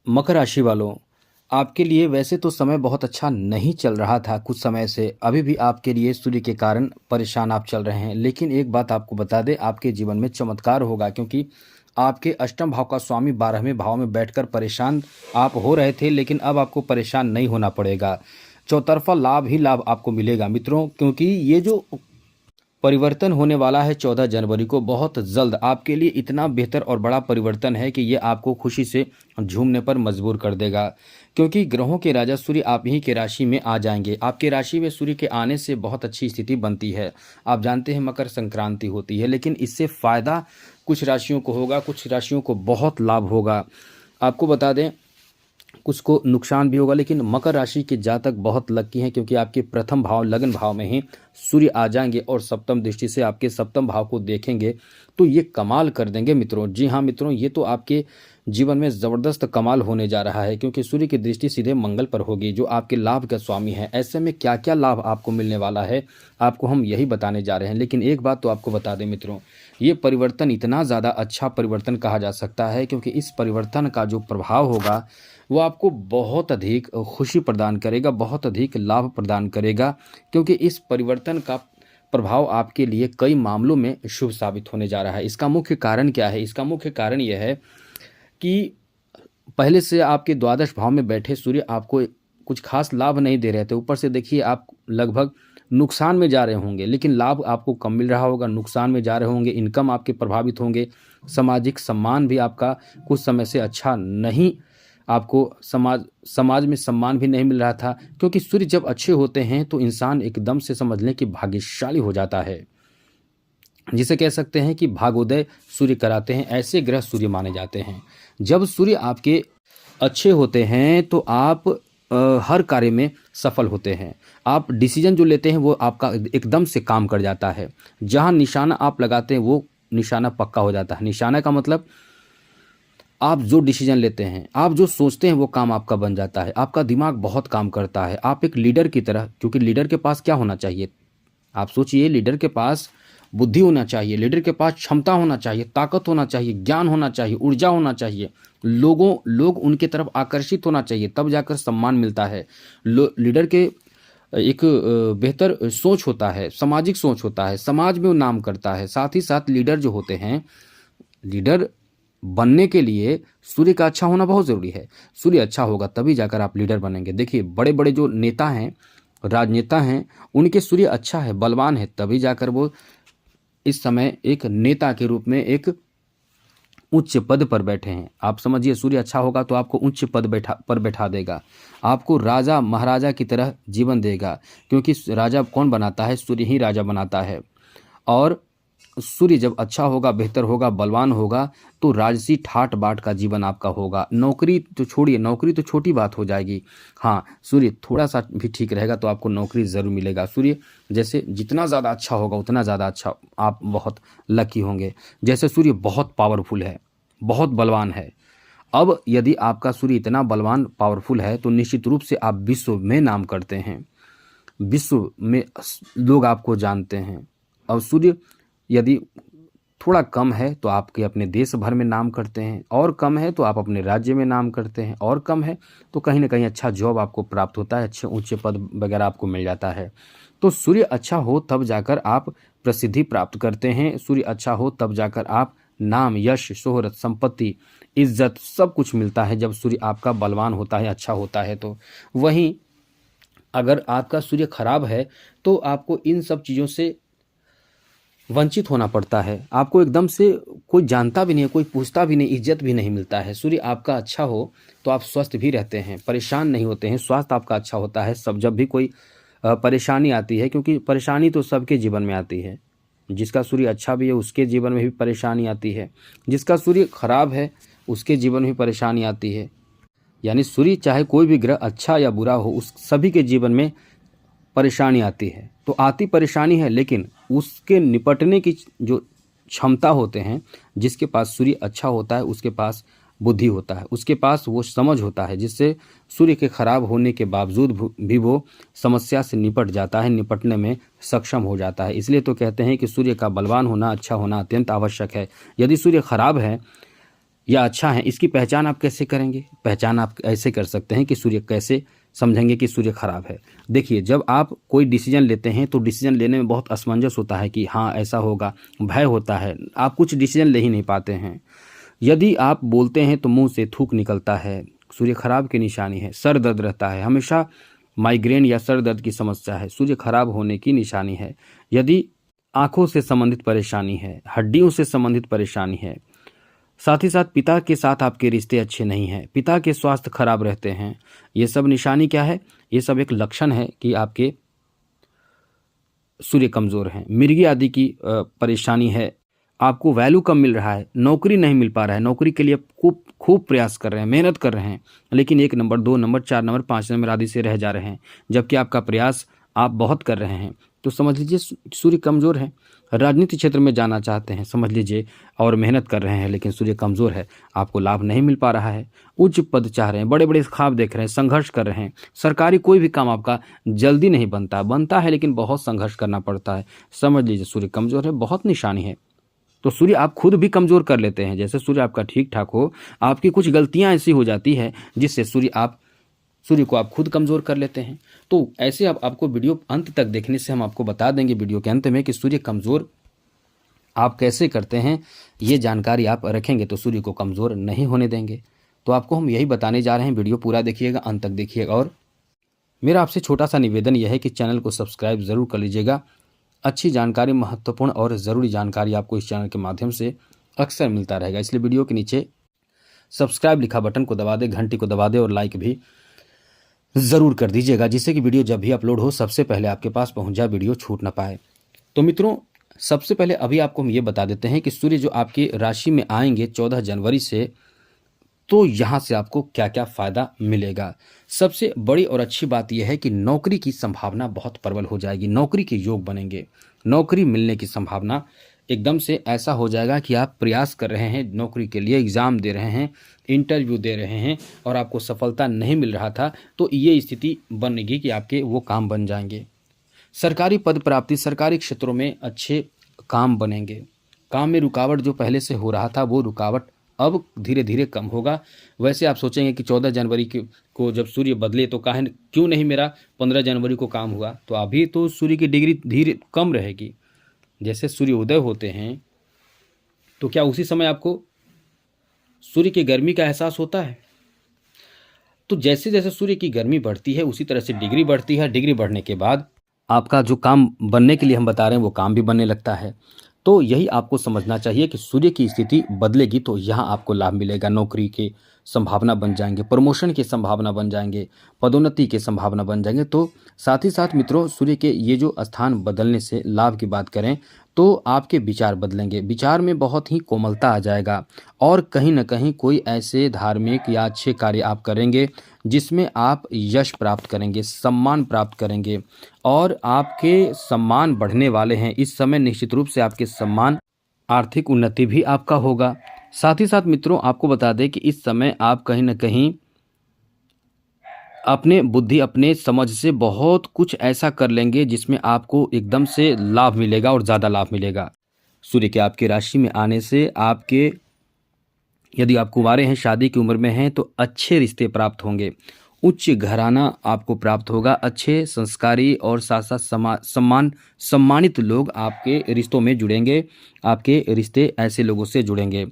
मकर राशि वालों, आपके लिए वैसे तो समय बहुत अच्छा नहीं चल रहा था कुछ समय से। अभी भी आपके लिए सूर्य के कारण परेशान आप चल रहे हैं, लेकिन एक बात आपको बता दें, आपके जीवन में चमत्कार होगा, क्योंकि आपके अष्टम भाव का स्वामी 12वें भाव में बैठकर परेशान आप हो रहे थे, लेकिन अब आपको परेशान नहीं होना पड़ेगा। चौतरफा लाभ ही लाभ आपको मिलेगा मित्रों, क्योंकि ये जो परिवर्तन होने वाला है 14 जनवरी को, बहुत जल्द आपके लिए इतना बेहतर और बड़ा परिवर्तन है कि ये आपको खुशी से झूमने पर मजबूर कर देगा। क्योंकि ग्रहों के राजा सूर्य आप ही के राशि में आ जाएंगे। आपके राशि में सूर्य के आने से बहुत अच्छी स्थिति बनती है। आप जानते हैं मकर संक्रांति होती है, लेकिन इससे फायदा कुछ राशियों को होगा, कुछ राशियों को बहुत लाभ होगा। आपको बता दें, कुछ को नुकसान भी होगा, लेकिन मकर राशि के जातक बहुत लकी हैं, क्योंकि आपके प्रथम भाव लगन भाव में ही सूर्य आ जाएंगे और सप्तम दृष्टि से आपके सप्तम भाव को देखेंगे तो ये कमाल कर देंगे मित्रों। जी हाँ मित्रों, ये तो आपके जीवन में ज़बरदस्त कमाल होने जा रहा है, क्योंकि सूर्य की दृष्टि सीधे मंगल पर होगी, जो आपके लाभ का स्वामी है। ऐसे में क्या क्या लाभ आपको मिलने वाला है, आपको हम यही बताने जा रहे हैं। लेकिन एक बात तो आपको बता दें मित्रों, ये परिवर्तन इतना ज़्यादा अच्छा परिवर्तन कहा जा सकता है, क्योंकि इस परिवर्तन का जो प्रभाव होगा वो आपको बहुत अधिक खुशी प्रदान करेगा, बहुत अधिक लाभ प्रदान करेगा। क्योंकि इस परिवर्तन का प्रभाव आपके लिए कई मामलों में शुभ साबित होने जा रहा है। इसका मुख्य कारण क्या है? इसका मुख्य कारण यह है कि पहले से आपके द्वादश भाव में बैठे सूर्य आपको कुछ खास लाभ नहीं दे रहे थे। ऊपर से देखिए, आप लगभग नुकसान में जा रहे होंगे, लेकिन लाभ आपको कम मिल रहा होगा, नुकसान में जा रहे होंगे, इनकम आपके प्रभावित होंगे, सामाजिक सम्मान भी आपका कुछ समय से अच्छा नहीं, आपको समाज में सम्मान भी नहीं मिल रहा था। क्योंकि सूर्य जब अच्छे होते हैं तो इंसान एकदम से समझ लें कि भाग्यशाली हो जाता है, जिसे कह सकते हैं कि भाग्योदय सूर्य कराते हैं, ऐसे ग्रह सूर्य माने जाते हैं। जब सूर्य आपके अच्छे होते हैं तो आप हर कार्य में सफल होते हैं। आप डिसीजन जो लेते हैं वो आपका एकदम से काम कर जाता है। जहां निशाना आप लगाते हैं वो निशाना पक्का हो जाता है। निशाना का मतलब आप जो डिसीजन लेते हैं, आप जो सोचते हैं वो काम आपका बन जाता है। आपका दिमाग बहुत काम करता है, आप एक लीडर की तरह। क्योंकि लीडर के पास क्या होना चाहिए, आप सोचिए, लीडर के पास बुद्धि होना चाहिए, लीडर के पास क्षमता होना चाहिए, ताकत होना चाहिए, ज्ञान होना चाहिए, ऊर्जा होना चाहिए, लोग उनके तरफ आकर्षित होना चाहिए, तब जाकर सम्मान मिलता है। लीडर के एक बेहतर सोच होता है, सामाजिक सोच होता है, समाज में वो नाम करता है। साथ ही साथ लीडर जो होते हैं, लीडर बनने के लिए सूर्य का अच्छा होना बहुत ज़रूरी है। सूर्य अच्छा होगा तभी जाकर आप लीडर बनेंगे। देखिए, बड़े बड़े जो नेता हैं, राजनेता हैं, उनके सूर्य अच्छा है, बलवान है, तभी जाकर वो इस समय एक नेता के रूप में एक उच्च पद पर बैठे हैं। आप समझिए, सूर्य अच्छा होगा तो आपको उच्च पद पर बैठा देगा, आपको राजा महाराजा की तरह जीवन देगा। क्योंकि राजा कौन बनाता है? सूर्य ही राजा बनाता है। और सूर्य जब अच्छा होगा, बेहतर होगा, बलवान होगा, तो राजसी ठाट बाट का जीवन आपका होगा। नौकरी तो छोड़िए, नौकरी तो छोटी बात हो जाएगी। हाँ, सूर्य थोड़ा सा भी ठीक रहेगा तो आपको नौकरी ज़रूर मिलेगा। सूर्य जैसे जितना ज़्यादा अच्छा होगा उतना ज़्यादा अच्छा आप बहुत लकी होंगे। जैसे सूर्य बहुत पावरफुल है, बहुत बलवान है। अब यदि आपका सूर्य इतना बलवान पावरफुल है तो निश्चित रूप से आप विश्व में नाम करते हैं, विश्व में लोग आपको जानते हैं। और सूर्य यदि थोड़ा कम है तो आपके अपने देश भर में नाम करते हैं, और कम है तो आप अपने राज्य में नाम करते हैं, और कम है तो कहीं ना कहीं अच्छा जॉब आपको प्राप्त होता है, अच्छे ऊंचे पद वगैरह आपको मिल जाता है। तो सूर्य अच्छा हो तब जाकर आप प्रसिद्धि प्राप्त करते हैं। सूर्य अच्छा हो तब जाकर आप नाम, यश, शोहरत, संपत्ति, इज्जत सब कुछ मिलता है, जब सूर्य आपका बलवान होता है, अच्छा होता है। तो वहीं अगर आपका सूर्य खराब है तो आपको इन सब चीज़ों से वंचित होना पड़ता है। आपको एकदम से कोई जानता भी नहीं है, कोई पूछता भी नहीं, इज्जत भी नहीं मिलता है। सूर्य आपका अच्छा हो तो आप स्वस्थ भी रहते हैं, परेशान नहीं होते हैं, स्वास्थ्य आपका अच्छा होता है। सब जब भी कोई परेशानी आती है, क्योंकि परेशानी तो सबके जीवन में आती है, जिसका सूर्य अच्छा भी है उसके जीवन में भी परेशानी आती है, जिसका सूर्य खराब है उसके जीवन में भी परेशानी आती है। यानी सूर्य चाहे कोई भी ग्रह अच्छा या बुरा हो, उस सभी के जीवन में परेशानी आती है। तो आती परेशानी है, लेकिन उसके निपटने की जो क्षमता होते हैं, जिसके पास सूर्य अच्छा होता है उसके पास बुद्धि होता है, उसके पास वो समझ होता है, जिससे सूर्य के खराब होने के बावजूद भी वो समस्या से निपट जाता है, निपटने में सक्षम हो जाता है। इसलिए तो कहते हैं कि सूर्य का बलवान होना, अच्छा होना अत्यंत आवश्यक है। यदि सूर्य खराब है, या अच्छा है, इसकी पहचान आप कैसे करेंगे? पहचान आप ऐसे कर सकते हैं कि सूर्य कैसे समझेंगे कि सूर्य खराब है। देखिए, जब आप कोई डिसीजन लेते हैं तो डिसीजन लेने में बहुत असमंजस होता है कि हाँ ऐसा होगा, भय होता है, आप कुछ डिसीजन ले ही नहीं पाते हैं। यदि आप बोलते हैं तो मुंह से थूक निकलता है, सूर्य खराब की निशानी है। सर दर्द रहता है, हमेशा माइग्रेन या सर दर्द की समस्या है, सूर्य खराब होने की निशानी है। यदि आंखों से संबंधित परेशानी है, हड्डियों से संबंधित परेशानी है, साथ ही साथ पिता के साथ आपके रिश्ते अच्छे नहीं हैं, पिता के स्वास्थ्य खराब रहते हैं, ये सब निशानी क्या है? ये सब एक लक्षण है कि आपके सूर्य कमज़ोर हैं। मिर्गी आदि की परेशानी है, आपको वैल्यू कम मिल रहा है, नौकरी नहीं मिल पा रहा है, नौकरी के लिए खूब खूब प्रयास कर रहे हैं, मेहनत कर रहे हैं, लेकिन 1 नंबर, 2 नंबर, 4 नंबर, 5 नंबर आदि से रह जा रहे हैं, जबकि आपका प्रयास आप बहुत कर रहे हैं। तो समझ लीजिए सूर्य कमज़ोर है। राजनीति क्षेत्र में जाना चाहते हैं, समझ लीजिए, और मेहनत कर रहे हैं, लेकिन सूर्य कमज़ोर है, आपको लाभ नहीं मिल पा रहा है। उच्च पद चाह रहे हैं, बड़े बड़े ख्वाब देख रहे हैं, संघर्ष कर रहे हैं, सरकारी कोई भी काम आपका जल्दी नहीं बनता है, लेकिन बहुत संघर्ष करना पड़ता है। समझ लीजिए सूर्य कमज़ोर है, बहुत निशानी है। तो सूर्य आप खुद भी कमज़ोर कर लेते हैं। जैसे सूर्य आपका ठीक ठाक हो, आपकी कुछ गलतियां ऐसी हो जाती है जिससे सूर्य को आप खुद कमज़ोर कर लेते हैं। तो ऐसे आपको वीडियो अंत तक देखने से हम आपको बता देंगे वीडियो के अंत में कि सूर्य कमज़ोर आप कैसे करते हैं। ये जानकारी आप रखेंगे तो सूर्य को कमज़ोर नहीं होने देंगे। तो आपको हम यही बताने जा रहे हैं, वीडियो पूरा देखिएगा, अंत तक देखिएगा। और मेरा आपसे छोटा सा निवेदन यह है कि चैनल को सब्सक्राइब ज़रूर कर लीजिएगा। अच्छी जानकारी, महत्वपूर्ण और ज़रूरी जानकारी आपको इस चैनल के माध्यम से अक्सर मिलता रहेगा, इसलिए वीडियो के नीचे सब्सक्राइब लिखा बटन को दबा दें, घंटी को दबा दें और लाइक भी ज़रूर कर दीजिएगा, जिससे कि वीडियो जब भी अपलोड हो सबसे पहले आपके पास पहुंच जाए, वीडियो छूट ना पाए। तो मित्रों, सबसे पहले अभी आपको हम ये बता देते हैं कि सूर्य जो आपकी राशि में आएंगे 14 जनवरी से, तो यहाँ से आपको क्या क्या फ़ायदा मिलेगा। सबसे बड़ी और अच्छी बात यह है कि नौकरी की संभावना बहुत प्रबल हो जाएगी, नौकरी के योग बनेंगे, नौकरी मिलने की संभावना एकदम से ऐसा हो जाएगा कि आप प्रयास कर रहे हैं नौकरी के लिए, एग्ज़ाम दे रहे हैं, इंटरव्यू दे रहे हैं और आपको सफलता नहीं मिल रहा था, तो ये स्थिति बनेगी कि आपके वो काम बन जाएंगे। सरकारी पद प्राप्ति, सरकारी क्षेत्रों में अच्छे काम बनेंगे, काम में रुकावट जो पहले से हो रहा था वो रुकावट अब धीरे धीरे कम होगा। वैसे आप सोचेंगे कि 14 जनवरी को जब सूर्य बदले तो क्यों नहीं मेरा 15 जनवरी को काम हुआ? तो अभी तो सूर्य की डिग्री धीरे कम रहेगी। जैसे सूर्य उदय होते हैं तो क्या उसी समय आपको सूर्य की गर्मी का एहसास होता है? तो जैसे जैसे सूर्य की गर्मी बढ़ती है उसी तरह से डिग्री बढ़ती है, डिग्री बढ़ने के बाद आपका जो काम बनने के लिए हम बता रहे हैं वो काम भी बनने लगता है। तो यही आपको समझना चाहिए कि सूर्य की स्थिति बदलेगी तो यहाँ आपको लाभ मिलेगा, नौकरी के संभावना बन जाएंगे, प्रमोशन की संभावना बन जाएंगे, पदोन्नति के संभावना बन जाएंगे। तो साथ ही साथ मित्रों, सूर्य के ये जो स्थान बदलने से लाभ की बात करें तो आपके विचार बदलेंगे, विचार में बहुत ही कोमलता आ जाएगा और कहीं ना कहीं कोई ऐसे धार्मिक या अच्छे कार्य आप करेंगे जिसमें आप यश प्राप्त करेंगे, सम्मान प्राप्त करेंगे और आपके सम्मान बढ़ने वाले हैं। इस समय निश्चित रूप से आपके सम्मान, आर्थिक उन्नति भी आपका होगा। साथ ही साथ मित्रों, आपको बता दें कि इस समय आप कहीं ना कहीं अपने बुद्धि, अपने समझ से बहुत कुछ ऐसा कर लेंगे जिसमें आपको एकदम से लाभ मिलेगा और ज़्यादा लाभ मिलेगा। सूर्य के आपके राशि में आने से आपके, यदि आप कुंवारे हैं, शादी की उम्र में हैं, तो अच्छे रिश्ते प्राप्त होंगे, उच्च घराना आपको प्राप्त होगा, अच्छे संस्कारी और साथ साथ सम्मानित लोग आपके रिश्तों में जुड़ेंगे, आपके रिश्ते ऐसे लोगों से जुड़ेंगे।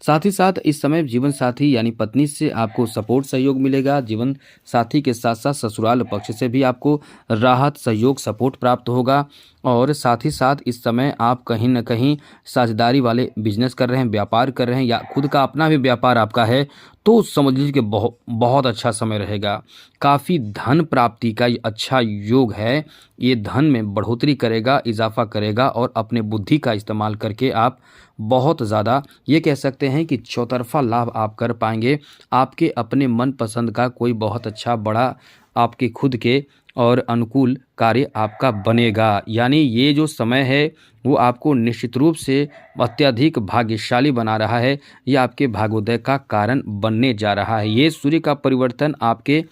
साथ ही साथ इस समय जीवन साथी यानी पत्नी से आपको सपोर्ट, सहयोग मिलेगा। जीवन साथी के साथ साथ ससुराल पक्ष से भी आपको राहत, सहयोग, सपोर्ट प्राप्त होगा। और साथ ही साथ इस समय आप कहीं ना कहीं साझेदारी वाले बिजनेस कर रहे हैं, व्यापार कर रहे हैं या खुद का अपना भी व्यापार आपका है, तो समझ लीजिए कि बहुत अच्छा समय रहेगा। काफ़ी धन प्राप्ति का ये अच्छा योग है, ये धन में बढ़ोतरी करेगा, इजाफा करेगा और अपने बुद्धि का इस्तेमाल करके आप बहुत ज़्यादा ये कह सकते हैं कि चौतरफा लाभ आप कर पाएंगे। आपके अपने मनपसंद का कोई बहुत अच्छा बड़ा आपके खुद के और अनुकूल कार्य आपका बनेगा। यानी ये जो समय है वो आपको निश्चित रूप से अत्यधिक भाग्यशाली बना रहा है, ये आपके भाग्योदय का कारण बनने जा रहा है। ये सूर्य का परिवर्तन आपके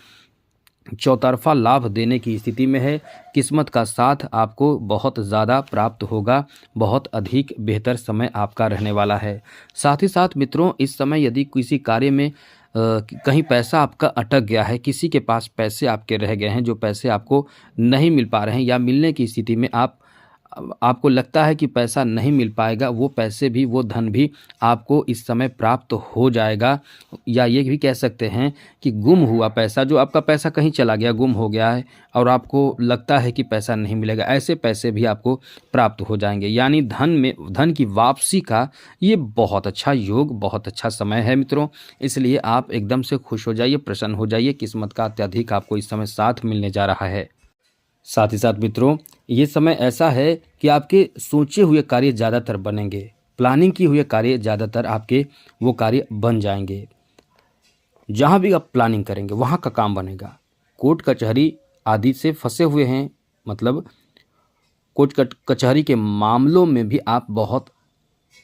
चौतरफा लाभ देने की स्थिति में है। किस्मत का साथ आपको बहुत ज़्यादा प्राप्त होगा। बहुत अधिक बेहतर समय आपका रहने वाला है। साथ ही साथ मित्रों, इस समय यदि किसी कार्य में कहीं पैसा आपका अटक गया है, किसी के पास पैसे आपके रह गए हैं, जो पैसे आपको नहीं मिल पा रहे हैं या मिलने की स्थिति में आपको लगता है कि पैसा नहीं मिल पाएगा, वो पैसे भी, वो धन भी आपको इस समय प्राप्त हो जाएगा। या ये भी कह सकते हैं कि गुम हुआ पैसा, जो आपका पैसा कहीं चला गया, गुम हो गया है और आपको लगता है कि पैसा नहीं मिलेगा, ऐसे पैसे भी आपको प्राप्त हो जाएंगे। यानी धन की वापसी का ये बहुत अच्छा योग, बहुत अच्छा समय है मित्रों। इसलिए आप एकदम से खुश हो जाइए, प्रसन्न हो जाइए। किस्मत का अत्यधिक आपको इस समय साथ मिलने जा रहा है। साथ ही साथ मित्रों, ये समय ऐसा है कि आपके सोचे हुए कार्य ज़्यादातर बनेंगे। प्लानिंग की हुए कार्य ज़्यादातर आपके वो कार्य बन जाएंगे। जहाँ भी आप प्लानिंग करेंगे वहाँ का काम बनेगा। कोर्ट कचहरी आदि से फंसे हुए हैं, मतलब कोर्ट कचहरी के मामलों में भी आप बहुत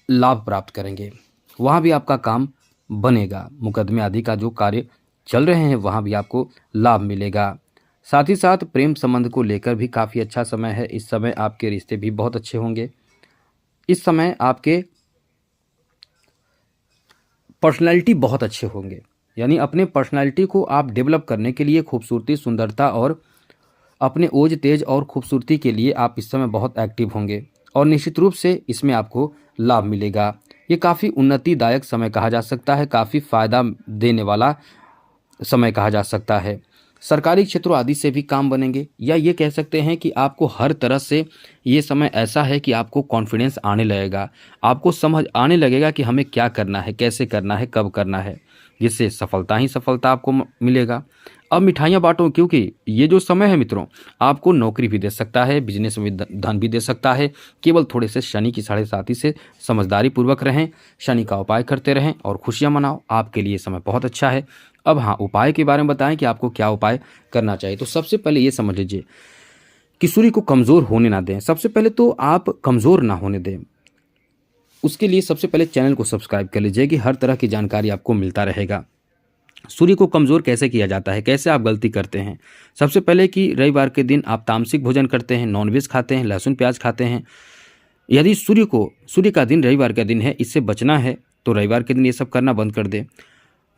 लाभ प्राप्त करेंगे। वहाँ भी आपका काम बनेगा। मुकदमे आदि का जो कार्य चल रहे हैं वहाँ भी आपको लाभ मिलेगा। साथ ही साथ प्रेम संबंध को लेकर भी काफ़ी अच्छा समय है। इस समय आपके रिश्ते भी बहुत अच्छे होंगे। इस समय आपके पर्सनैलिटी बहुत अच्छे होंगे। यानी अपने पर्सनैलिटी को आप डेवलप करने के लिए, खूबसूरती, सुंदरता और अपने ओज, तेज और खूबसूरती के लिए आप इस समय बहुत एक्टिव होंगे और निश्चित रूप से इसमें आपको लाभ मिलेगा। ये काफ़ी उन्नतिदायक समय कहा जा सकता है, काफ़ी फ़ायदा देने वाला समय कहा जा सकता है। सरकारी क्षेत्रों आदि से भी काम बनेंगे, या ये कह सकते हैं कि आपको हर तरह से ये समय ऐसा है कि आपको कॉन्फिडेंस आने लगेगा। आपको समझ आने लगेगा कि हमें क्या करना है, कैसे करना है, कब करना है, जिससे सफलता ही सफलता आपको मिलेगा। अब मिठाइयाँ बांटो, क्योंकि ये जो समय है मित्रों, आपको नौकरी भी दे सकता है, बिजनेस में धन भी दे सकता है। केवल थोड़े से शनि की 7.5 से समझदारी पूर्वक रहें, शनि का उपाय करते रहें और खुशियाँ मनाओ। आपके लिए समय बहुत अच्छा है। अब हाँ, उपाय के बारे में बताएं कि आपको क्या उपाय करना चाहिए। तो सबसे पहले ये समझ लीजिए कि सूर्य को कमज़ोर होने ना दें। सबसे पहले तो आप कमज़ोर ना होने दें। उसके लिए सबसे पहले चैनल को सब्सक्राइब कर लीजिए कि हर तरह की जानकारी आपको मिलता रहेगा। सूर्य को कमज़ोर कैसे किया जाता है, कैसे आप गलती करते हैं। सबसे पहले कि रविवार के दिन आप तामसिक भोजन करते हैं, नॉनवेज खाते हैं, लहसुन प्याज खाते हैं। यदि सूर्य का दिन रविवार का दिन है, इससे बचना है तो रविवार के दिन ये सब करना बंद कर दें।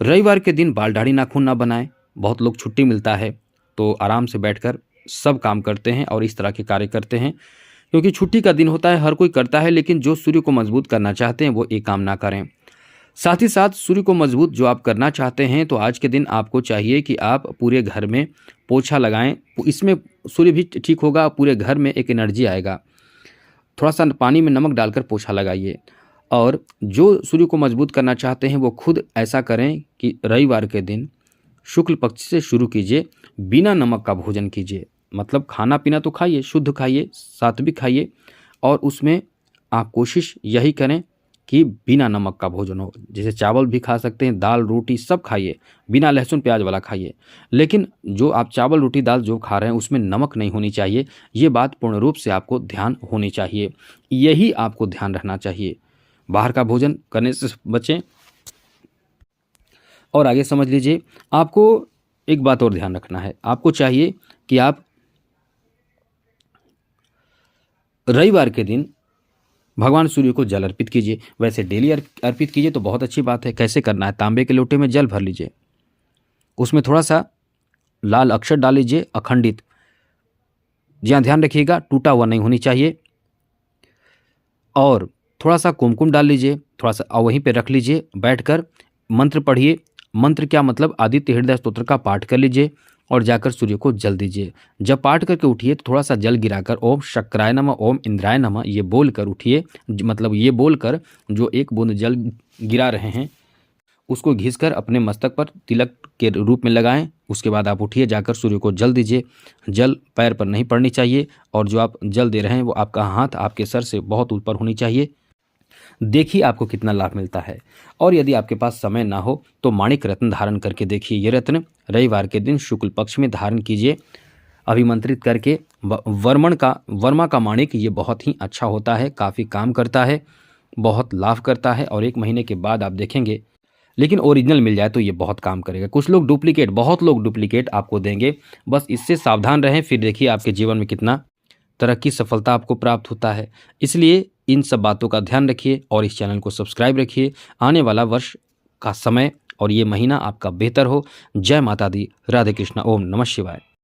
रविवार के दिन बाल दाढ़ी नाखून ना बनाएं। बहुत लोग छुट्टी मिलता है तो आराम से बैठकर सब काम करते हैं और इस तरह के कार्य करते हैं, क्योंकि छुट्टी का दिन होता है, हर कोई करता है, लेकिन जो सूर्य को मजबूत करना चाहते हैं वो एक काम ना करें। साथ ही साथ सूर्य को मजबूत जो आप करना चाहते हैं, तो आज के दिन आपको चाहिए कि आप पूरे घर में पोछा लगाएं। इसमें सूर्य भी ठीक होगा, पूरे घर में एक एनर्जी आएगा। थोड़ा सा पानी में नमक डालकर पोछा लगाइए। और जो सूर्य को मजबूत करना चाहते हैं वो खुद ऐसा करें कि रविवार के दिन शुक्ल पक्ष से शुरू कीजिए, बिना नमक का भोजन कीजिए। मतलब खाना पीना तो खाइए, शुद्ध खाइए, सात्विक खाइए, और उसमें आप कोशिश यही करें कि बिना नमक का भोजन हो। जैसे चावल भी खा सकते हैं, दाल रोटी सब खाइए, बिना लहसुन प्याज वाला खाइए। लेकिन जो आप चावल रोटी दाल जो खा रहे हैं उसमें नमक नहीं होनी चाहिए। ये बात पूर्ण रूप से आपको ध्यान होनी चाहिए। यही आपको ध्यान रखना चाहिए। बाहर का भोजन करने से बचें। और आगे समझ लीजिए, आपको एक बात और ध्यान रखना है। आपको चाहिए कि आप रविवार के दिन भगवान सूर्य को जल अर्पित कीजिए। वैसे डेली अर्पित कीजिए तो बहुत अच्छी बात है। कैसे करना है, तांबे के लोटे में जल भर लीजिए, उसमें थोड़ा सा लाल अक्षर डाल लीजिए, अखंडित। जी हाँ, ध्यान रखिएगा, टूटा हुआ नहीं होनी चाहिए। और थोड़ा सा कुमकुम डाल लीजिए, थोड़ा सा वहीं पे रख लीजिए। बैठकर मंत्र पढ़िए। मंत्र क्या मतलब, आदित्य हृदय स्तोत्र का पाठ कर लीजिए और जाकर सूर्य को जल दीजिए। जब पाठ करके उठिए तो थोड़ा सा जल गिराकर ओम शक्राय नमः, ओम इंद्राय नमः ये बोल कर उठिए। मतलब ये बोलकर जो एक बूंद जल गिरा रहे हैं उसको घिसकर अपने मस्तक पर तिलक के रूप में लगाएं। उसके बाद आप उठिए, जाकर सूर्य को जल दीजिए। जल पैर पर नहीं पड़नी चाहिए, और जो आप जल दे रहे हैं वो आपका हाथ आपके सर से बहुत ऊपर होनी चाहिए। देखिए आपको कितना लाभ मिलता है। और यदि आपके पास समय ना हो तो माणिक रत्न धारण करके देखिए। ये रत्न रविवार के दिन शुक्ल पक्ष में धारण कीजिए, अभिमंत्रित करके। वर्मा का माणिक ये बहुत ही अच्छा होता है, काफ़ी काम करता है, बहुत लाभ करता है, और 1 महीने के बाद आप देखेंगे लेकिन ओरिजिनल मिल जाए तो ये बहुत काम करेगा। कुछ लोग डुप्लीकेट, बहुत लोग डुप्लीकेट आपको देंगे, बस इससे सावधान रहें। फिर देखिए आपके जीवन में कितना तरक्की, सफलता आपको प्राप्त होता है। इसलिए इन सब बातों का ध्यान रखिए और इस चैनल को सब्सक्राइब रखिए। आने वाला वर्ष का समय और ये महीना आपका बेहतर हो। जय माता दी, राधे कृष्णा, ओम नमः शिवाय।